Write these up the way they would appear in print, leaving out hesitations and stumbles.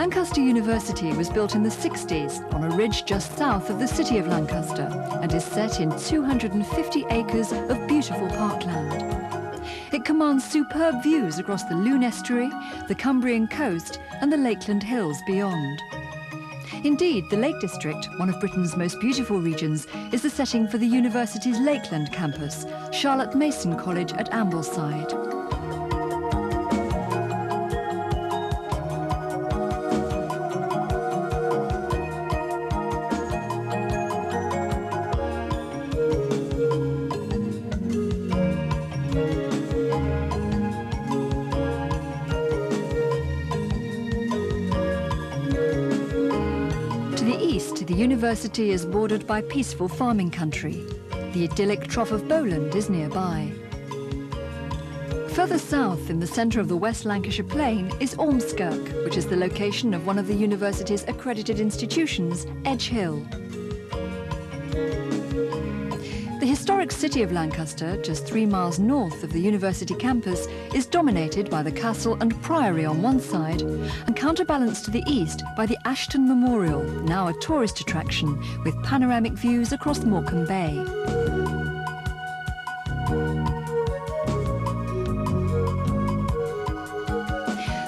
Lancaster University was built in the 60s on a ridge just south of the city of Lancaster and is set in 250 acres of beautiful parkland. It commands superb views across the Lune estuary, the Cumbrian coast and the Lakeland Hills beyond. Indeed, the Lake District, one of Britain's most beautiful regions, is the setting for the university's Lakeland campus, Charlotte Mason College at Ambleside. To the east, the university is bordered by peaceful farming country. The idyllic Trough of Bowland is nearby. Further south, in the centre of the West Lancashire Plain, is Ormskirk, which is the location of one of the university's accredited institutions, Edge Hill. The historic city of Lancaster, just 3 miles north of the university campus, is dominated by the castle and priory on one side and counterbalanced to the east by the Ashton Memorial, now a tourist attraction with panoramic views across Morecambe Bay.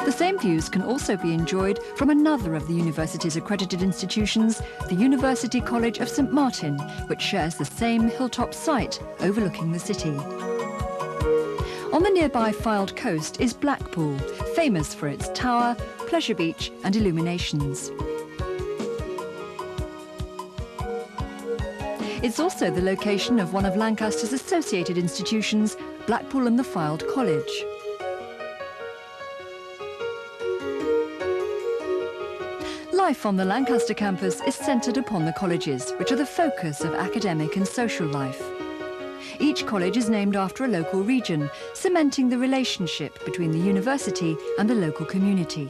The same views can also be enjoyed from another of the university's accredited institutions, the University College of St Martin, which shares the same hilltop site overlooking the city. On the nearby Fylde coast is Blackpool, famous for its tower, pleasure beach and illuminations. It's also the location of one of Lancaster's associated institutions, Blackpool and the Fylde College. Life on the Lancaster campus is centred upon the colleges, which are the focus of academic and social life. Each college is named after a local region, cementing the relationship between the university and the local community.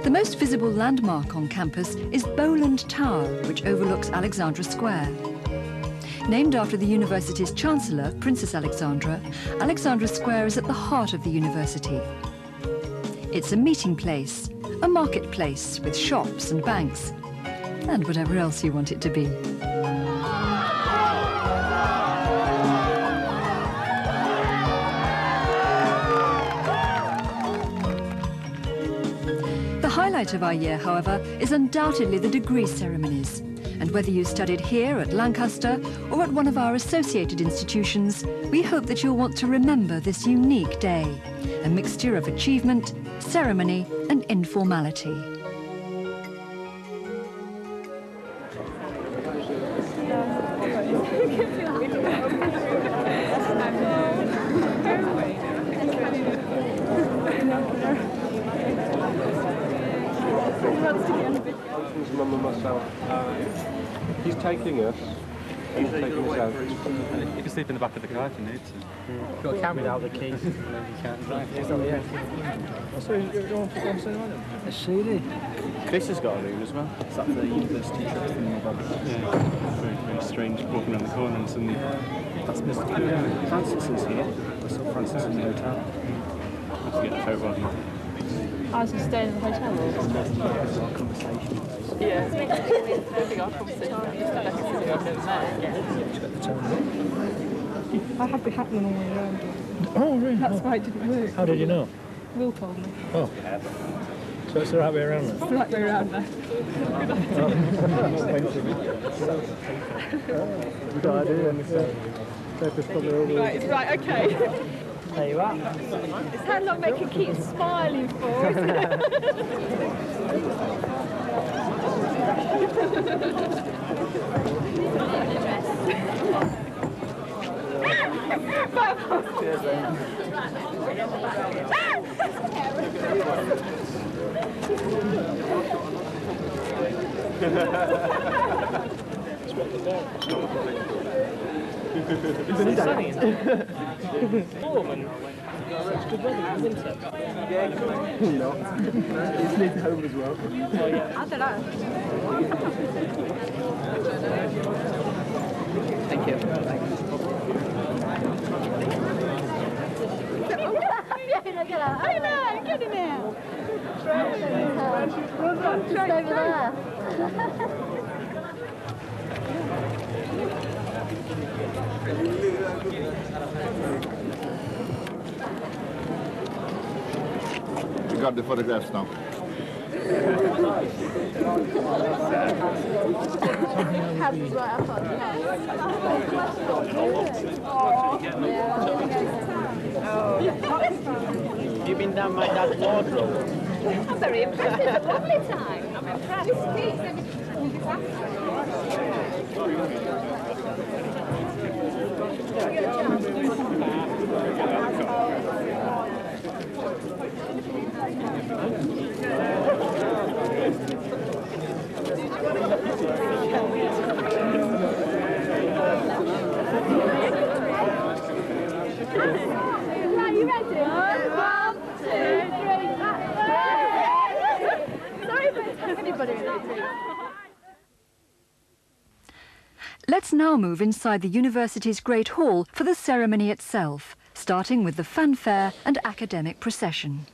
The most visible landmark on campus is Bowland Tower, which overlooks Alexandra Square. Named after the university's chancellor, Princess Alexandra, Alexandra Square is at the heart of the university. It's a meeting place, a marketplace with shops and banks, and whatever else you want it to be. The highlight of our year, however, is undoubtedly the degree ceremonies. And whether you studied here at Lancaster or at one of our associated institutions, we hope that you'll want to remember this unique day, a mixture of achievement, ceremony and informality. Mum and myself. He's taking us. He's taking us out. You can sleep in the back of the car if you need to. You've got a camera without the keys. You can't drive. A CD. Chris has got a room as well. Is that the university trip from your brother? Yeah. Very, very strange. Walking around the corner and suddenly... That's Mr. Francis is here. I saw Francis in the hotel. I have to get a photo of him. I was just staying in the hotel. Conversation. Yeah. It's big our conversation. I had the happening all the way around. Oh, really? That's why it didn't work. How did you know? Will told me. Oh. So it's the right way around then? It's the right way around there. Good idea. Right, it's right, okay. There you are. Is that not make you keep smiling for, isn't it? No. He's needs home as well. I don't know. Thank you. Hey man, get in there. Just over there. You got the photographs now. Hands right up on You've been down my dad's wardrobe. I'm very impressed. It's a lovely time. I'm impressed. Right, you ready? 1, 2, 3. Sorry if I attack anybody with that. Let's now move inside the university's Great Hall for the ceremony itself, starting with the fanfare and academic procession.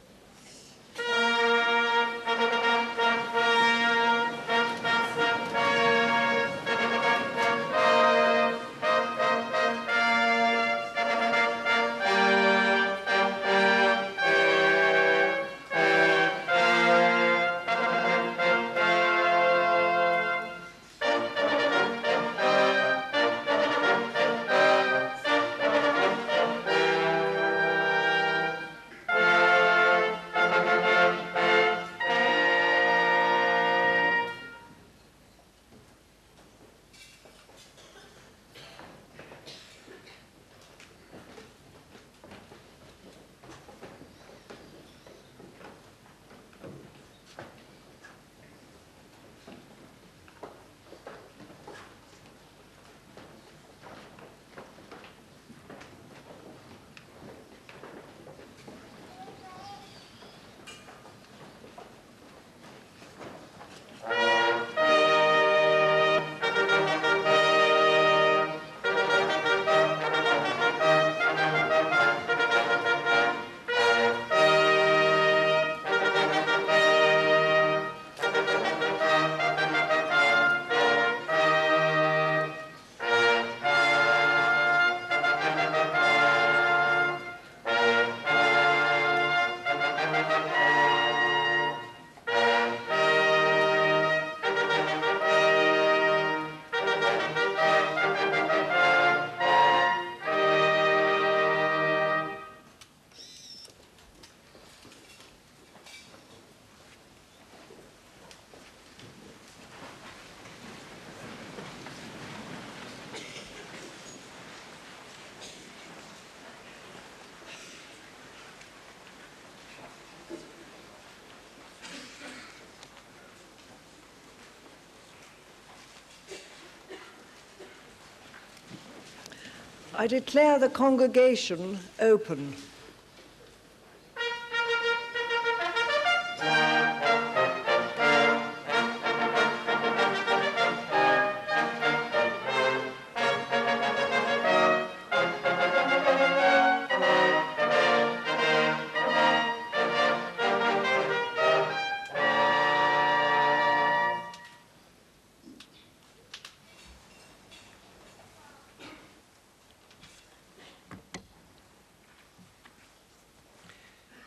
I declare the congregation open.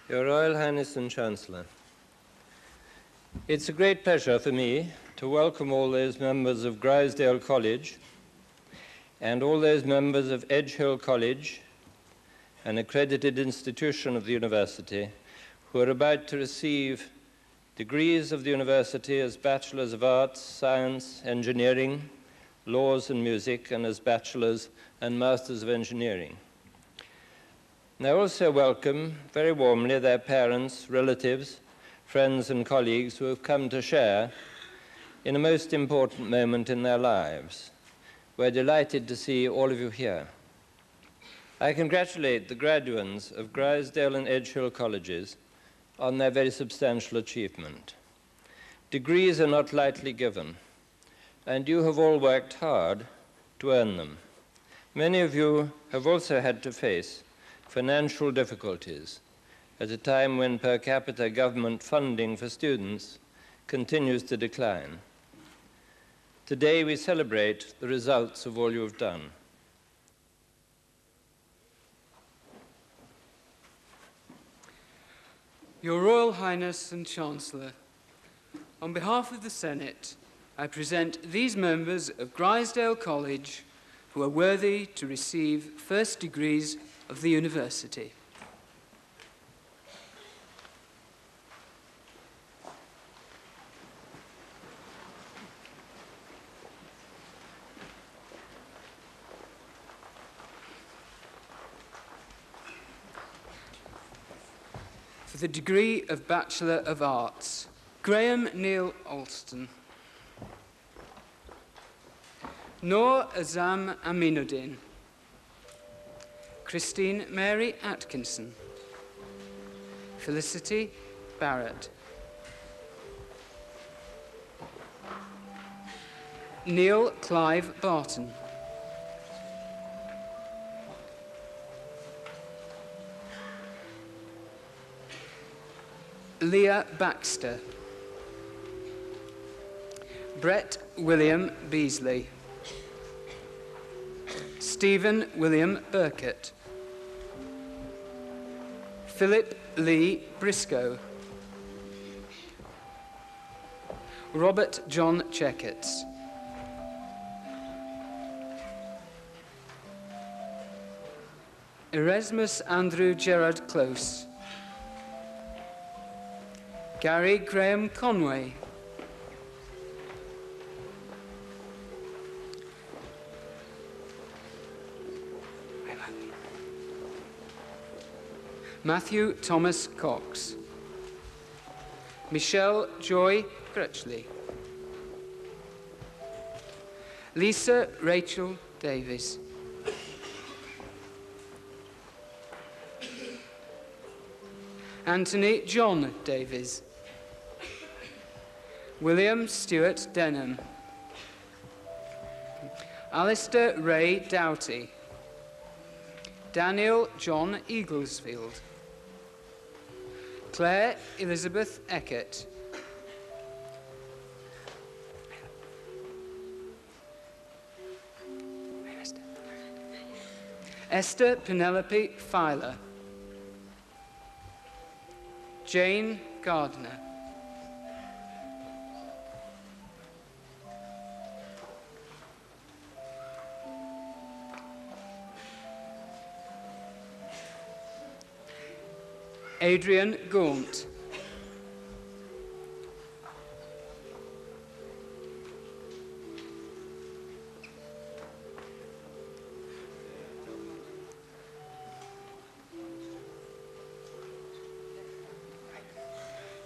Your Royal Highness and Chancellor, it's a great pleasure for me to welcome all those members of Grizedale College and all those members of Edgehill College, an accredited institution of the university, who are about to receive degrees of the university as Bachelors of Arts, Science, Engineering, Laws and Music, and as Bachelors and Masters of Engineering. And I also welcome very warmly their parents, relatives, friends and colleagues who have come to share in a most important moment in their lives. We're delighted to see all of you here. I congratulate the graduates of Grizedale and Edgehill colleges on their very substantial achievement. Degrees are not lightly given, and you have all worked hard to earn them. Many of you have also had to face financial difficulties at a time when per capita government funding for students continues to decline. Today we celebrate the results of all you have done. Your Royal Highness and Chancellor, on behalf of the Senate, I present these members of Grizedale College who are worthy to receive first degrees of the university. For the degree of Bachelor of Arts, Graham Neil Alston, Noor Azam Aminuddin, Christine Mary Atkinson, Felicity Barrett, Neil Clive Barton, Leah Baxter, Brett William Beasley, Stephen William Burkett, Philip Lee Briscoe, Robert John Checketts, Erasmus Andrew Gerard Close, Gary Graham Conway, Matthew Thomas Cox, Michelle Joy Crutchley, Lisa Rachel Davies, Anthony John Davies, William Stewart Denham, Alistair Ray Doughty, Daniel John Eaglesfield, Claire Elizabeth Eckert, Esther Penelope Filer, Jane Gardner, Adrian Gaunt,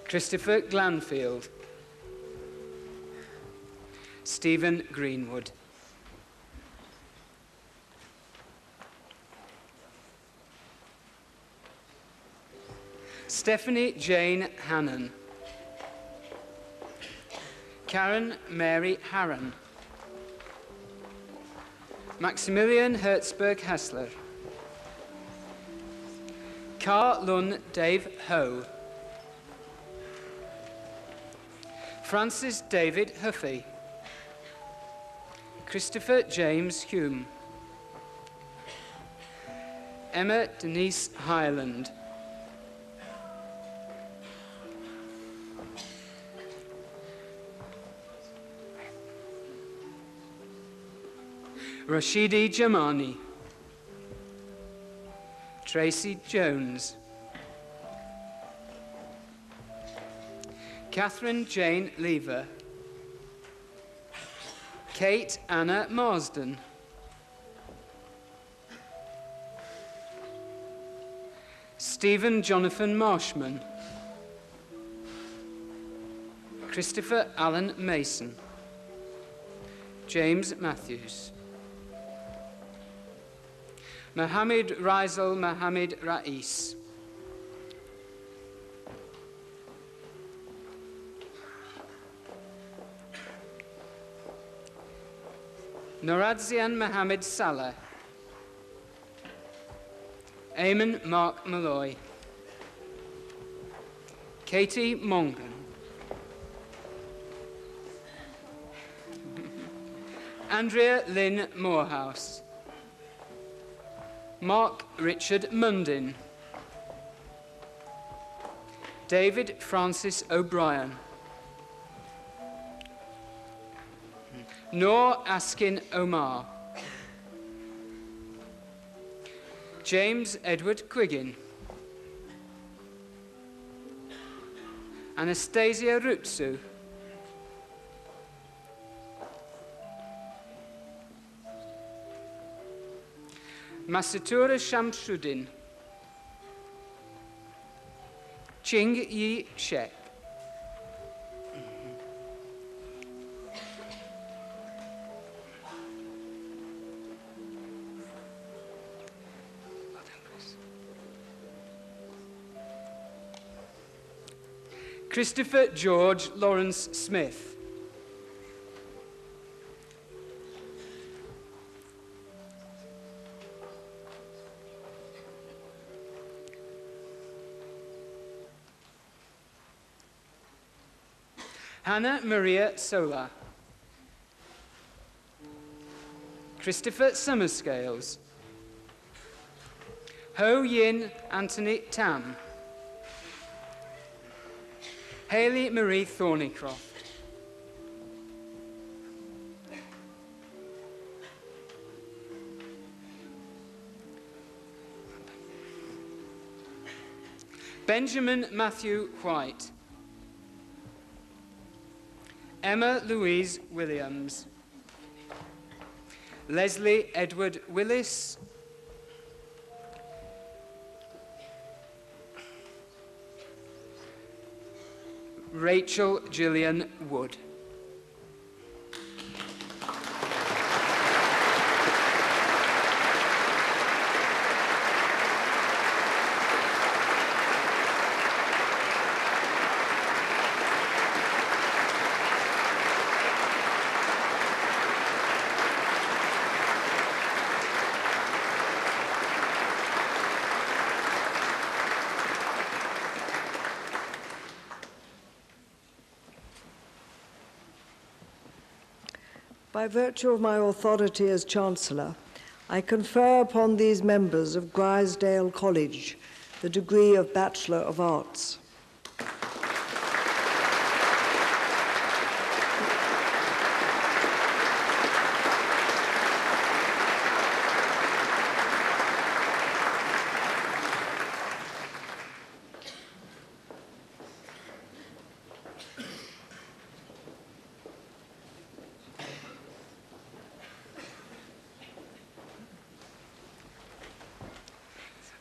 Christopher Glanfield, Stephen Greenwood, Stephanie Jane Hannon. Karen Mary Harron. Maximilian Hertzberg-Hessler. Carl Lund Dave Ho. Francis David Huffey. Christopher James Hume. Emma Denise Hyland. Rashidi Jamani. Tracy Jones. Catherine Jane Lever. Kate Anna Marsden. Stephen Jonathan Marshman. Christopher Allen Mason. James Matthews. Mohammed Rizal Mohammed Rais. Noradzian Mohammed Saleh. Eamon Mark Malloy. Katie Mongan. Andrea Lynn Morehouse. Mark Richard Mundin. David Francis O'Brien. Noor Askin Omar. James Edward Quiggin. Anastasia Rutsu. Masatura Shamsuddin. Ching Yi Shek. Christopher George Lawrence Smith. Hannah Maria Sola. Christopher Summerscales. Ho Yin Anthony Tam. Hayley Marie Thornycroft. Benjamin Matthew White. Emma Louise Williams. Leslie Edward Willis. Rachel Gillian Wood. By virtue of my authority as Chancellor, I confer upon these members of Grizedale College the degree of Bachelor of Arts.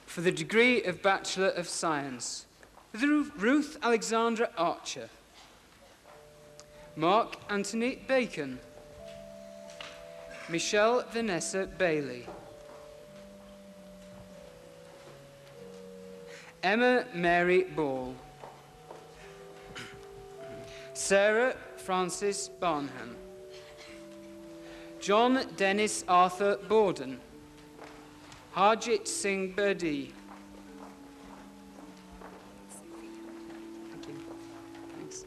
For the degree of Bachelor of Science, Ruth Alexandra Archer. Mark Anthony Bacon. Michelle Vanessa Bailey. Emma Mary Ball. Sarah Francis Barnham. John Dennis Arthur Borden. Harjit Singh Birdi. Thank you. Thanks.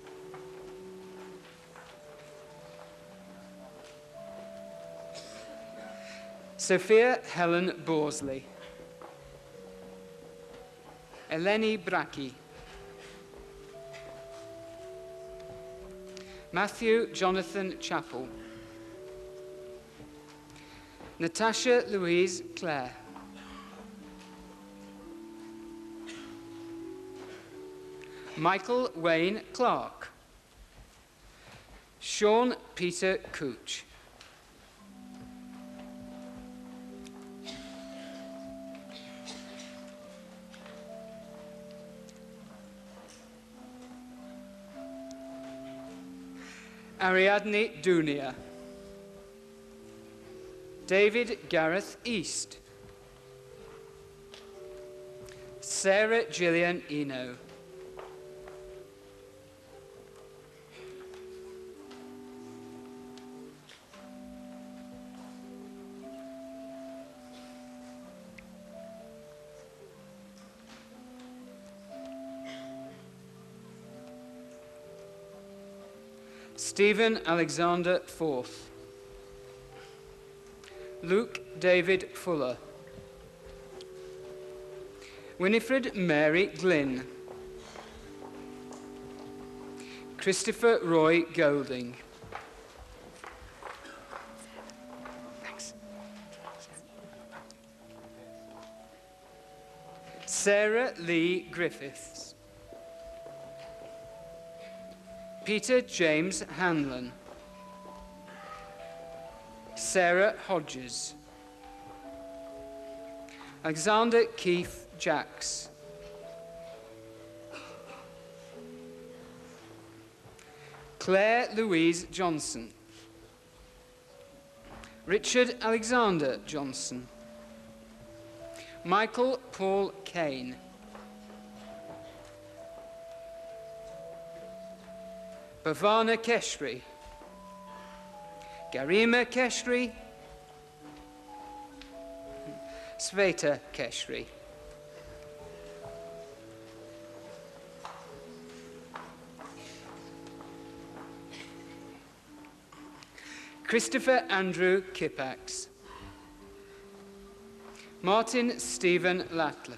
Sophia Helen Borsley. Eleni Bracchi. Matthew Jonathan Chappell. Natasha Louise Clare. Michael Wayne Clark. Sean Peter Cooch. Ariadne Dunia. David Gareth East. Sarah Gillian Eno. Stephen Alexander Forth. Luke David Fuller. Winifred Mary Glynn. Christopher Roy Golding. Thanks. Sarah Lee Griffiths. Peter James Hanlon. Sarah Hodges. Alexander Keith Jacks. Claire Louise Johnson. Richard Alexander Johnson. Michael Paul Kane. Bhavana Keshri. Garima Keshri. Sveta Keshri. Christopher Andrew Kippax. Martin Stephen Lattler.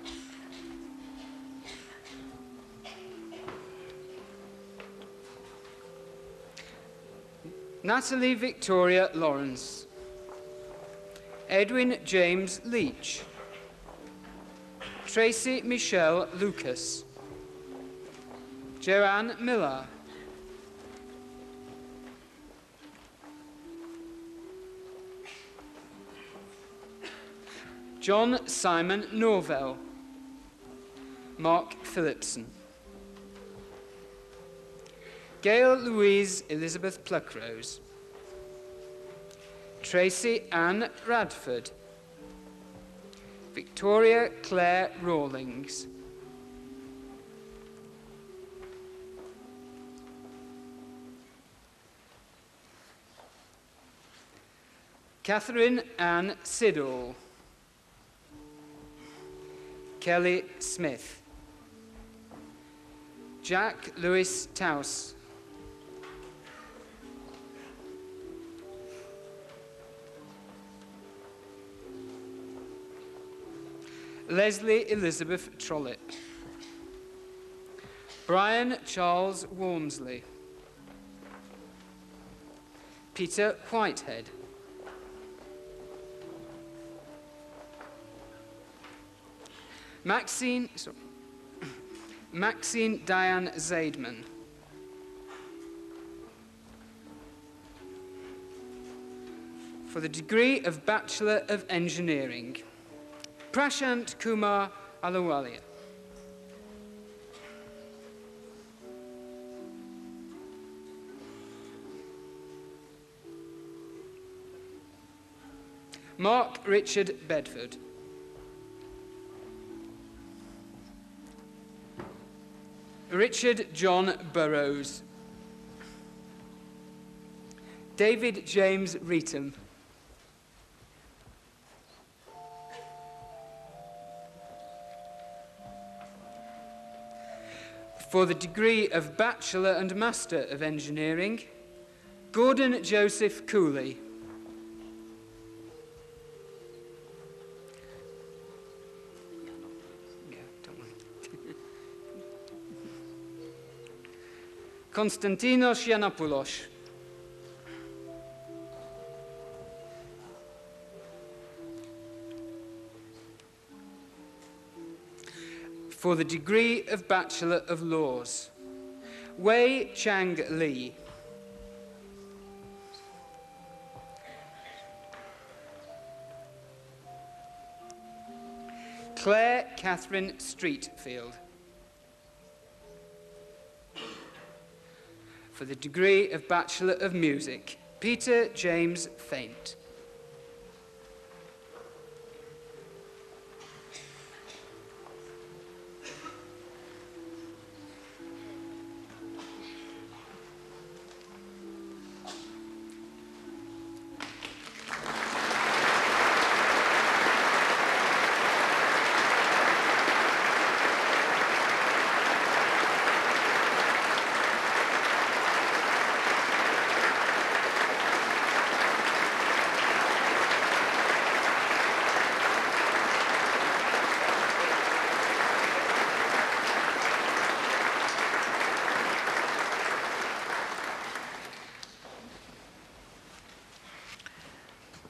Natalie Victoria Lawrence. Edwin James Leach. Tracy Michelle Lucas. Joanne Miller. John Simon Norvell. Mark Phillipson. Gail Louise Elizabeth Pluckrose. Tracy Ann Radford. Victoria Claire Rawlings. Catherine Ann Siddall. Kelly Smith. Jack Lewis Taus. Leslie Elizabeth Trollope. Brian Charles Walmsley. Peter Whitehead. Maxine Diane Zaidman. For the degree of Bachelor of Engineering, Prashant Kumar Alawalia. Mark Richard Bedford. Richard John Burrows. David James Reetham. For the degree of Bachelor and Master of Engineering, Gordon Joseph Cooley. Konstantinos Yiannopoulos. For the degree of Bachelor of Laws, Wei Chang Lee. Claire Catherine Streetfield. For the degree of Bachelor of Music, Peter James Faint.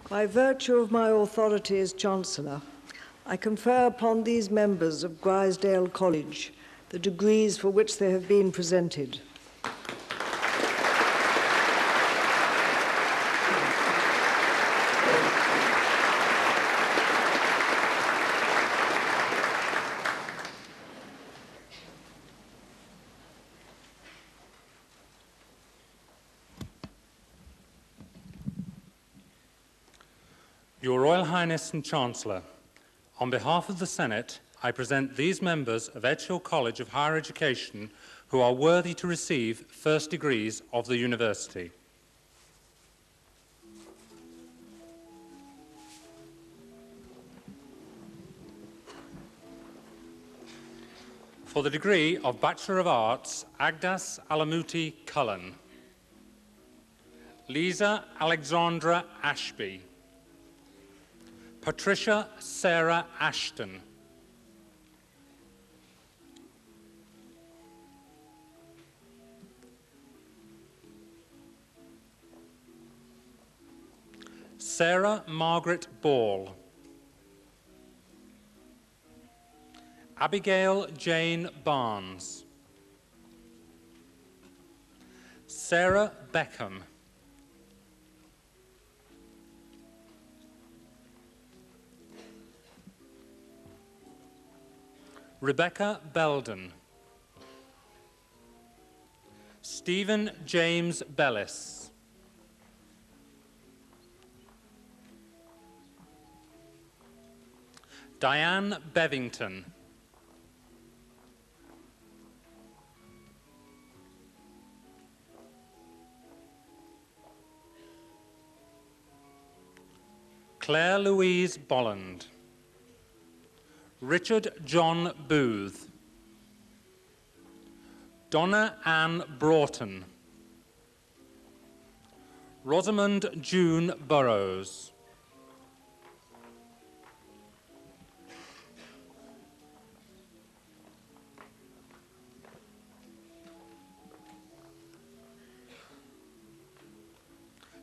By virtue of my authority as Chancellor, I confer upon these members of Grizedale College the degrees for which they have been presented. Your Royal Highness and Chancellor, on behalf of the Senate, I present these members of Edgehill College of Higher Education who are worthy to receive first degrees of the university. For the degree of Bachelor of Arts, Agdas Alamuti Cullen. Lisa Alexandra Ashby. Patricia Sarah Ashton. Sarah Margaret Ball. Abigail Jane Barnes. Sarah Beckham. Rebecca Belden. Stephen James Bellis. Diane Bevington. Claire Louise Bolland. Richard John Booth. Donna Ann Broughton. Rosamond June Burrows.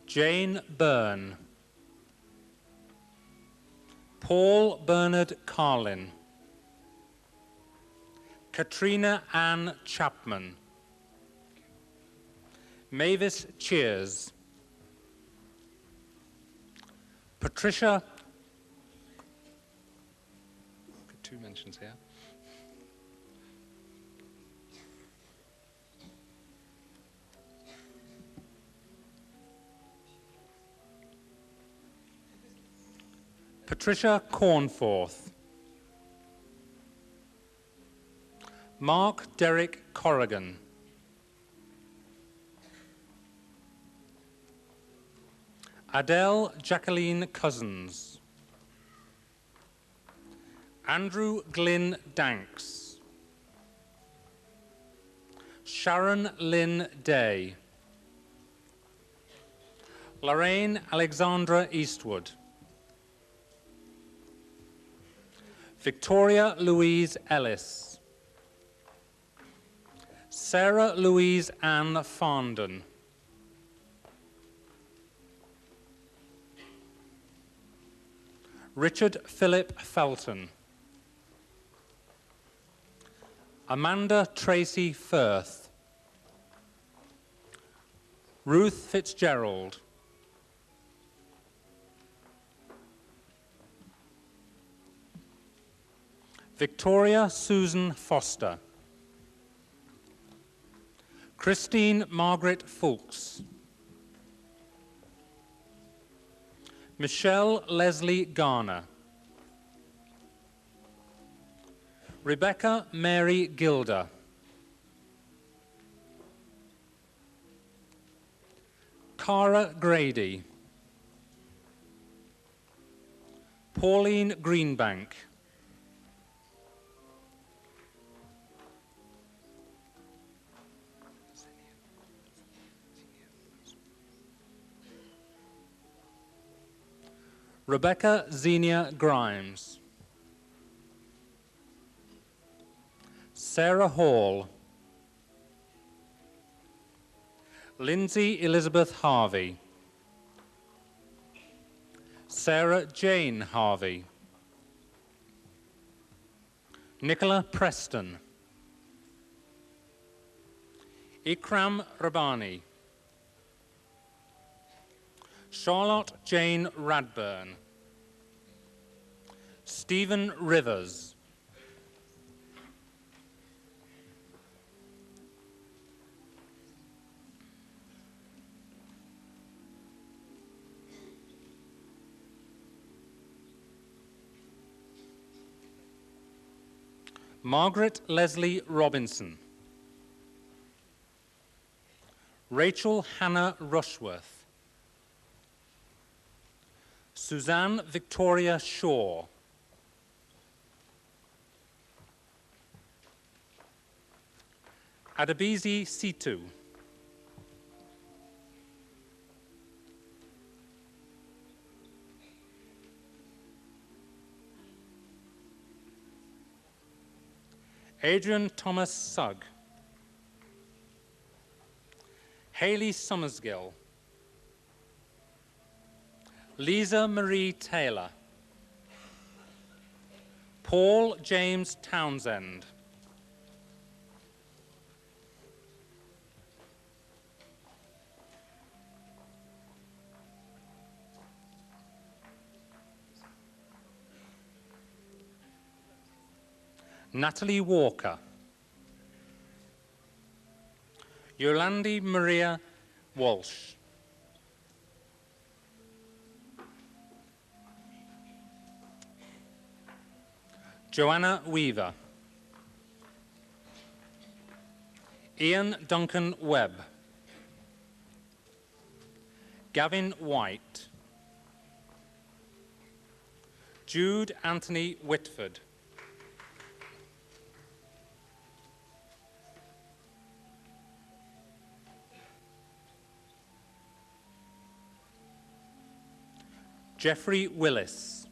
Jane Byrne. Paul Bernard Carlin. Katrina Ann Chapman. Mavis Cheers. Patricia, got two mentions here. Patricia Cornforth. Mark Derek Corrigan. Adele Jacqueline Cousins. Andrew Glyn Danks. Sharon Lynn Day. Lorraine Alexandra Eastwood. Victoria Louise Ellis. Sarah Louise Ann Farndon. Richard Philip Felton. Amanda Tracy Firth. Ruth Fitzgerald. Victoria Susan Foster. Christine Margaret Fulks. Michelle Leslie Garner. Rebecca Mary Gilder. Cara Grady. Pauline Greenbank. Rebecca Xenia Grimes. Sarah Hall. Lindsay Elizabeth Harvey. Sarah Jane Harvey. Nicola Preston. Ikram Rabani. Charlotte Jane Radburn. Stephen Rivers. Margaret Leslie Robinson. Rachel Hannah Rushworth. Suzanne Victoria Shaw. Adebisi Situ. Adrian Thomas Sugg. Hayley Summersgill. Lisa Marie Taylor. Paul James Townsend. Natalie Walker. Yolandi Maria Walsh. Joanna Weaver. Ian Duncan Webb. Gavin White. Jude Anthony Whitford. Jeffrey Willis.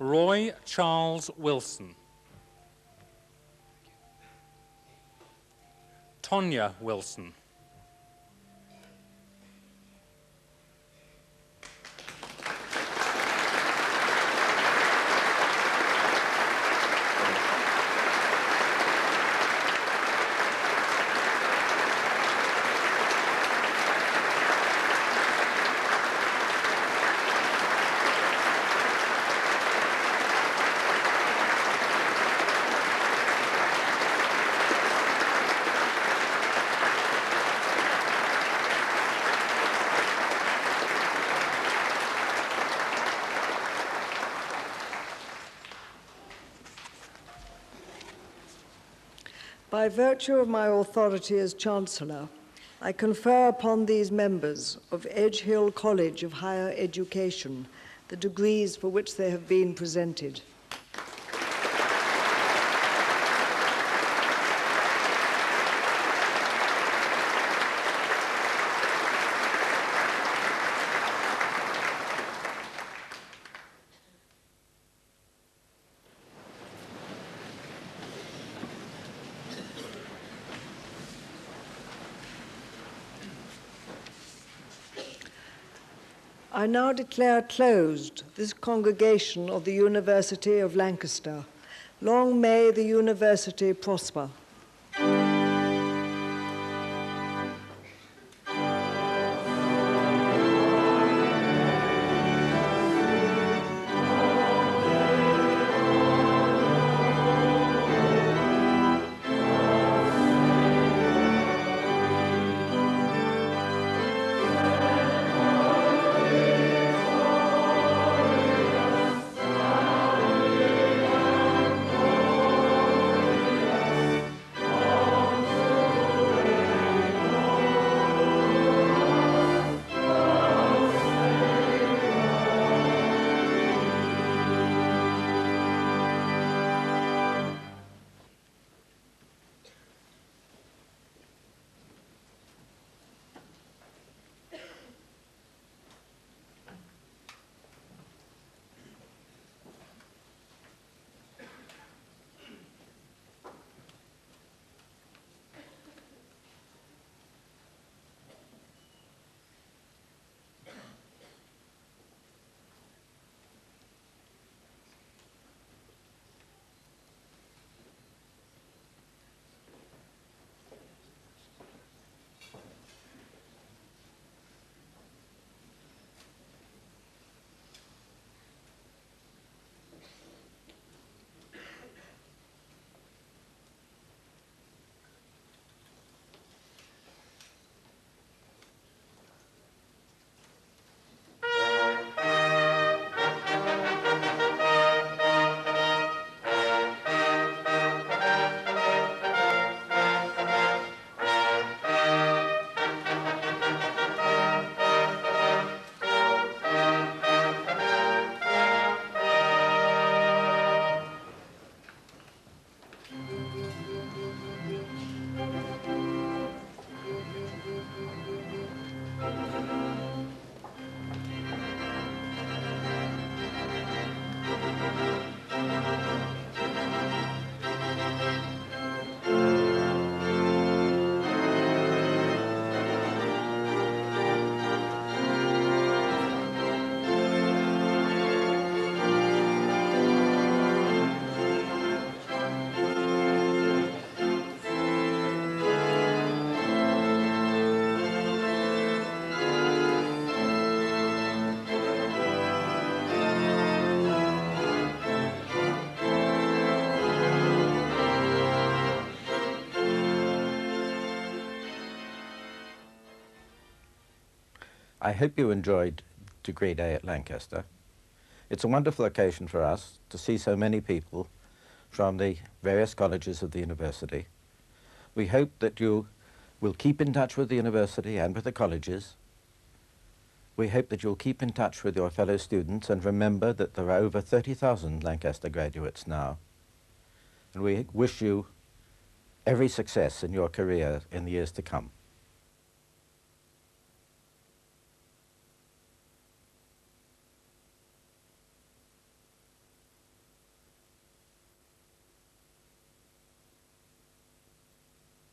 Roy Charles Wilson. Tonya Wilson. By virtue of my authority as Chancellor, I confer upon these members of Edge Hill College of Higher Education the degrees for which they have been presented. I now declare closed this congregation of the University of Lancaster. Long may the university prosper. I hope you enjoyed Degree Day at Lancaster. It's a wonderful occasion for us to see so many people from the various colleges of the university. We hope that you will keep in touch with the university and with the colleges. We hope that you'll keep in touch with your fellow students and remember that there are over 30,000 Lancaster graduates now. And we wish you every success in your career in the years to come.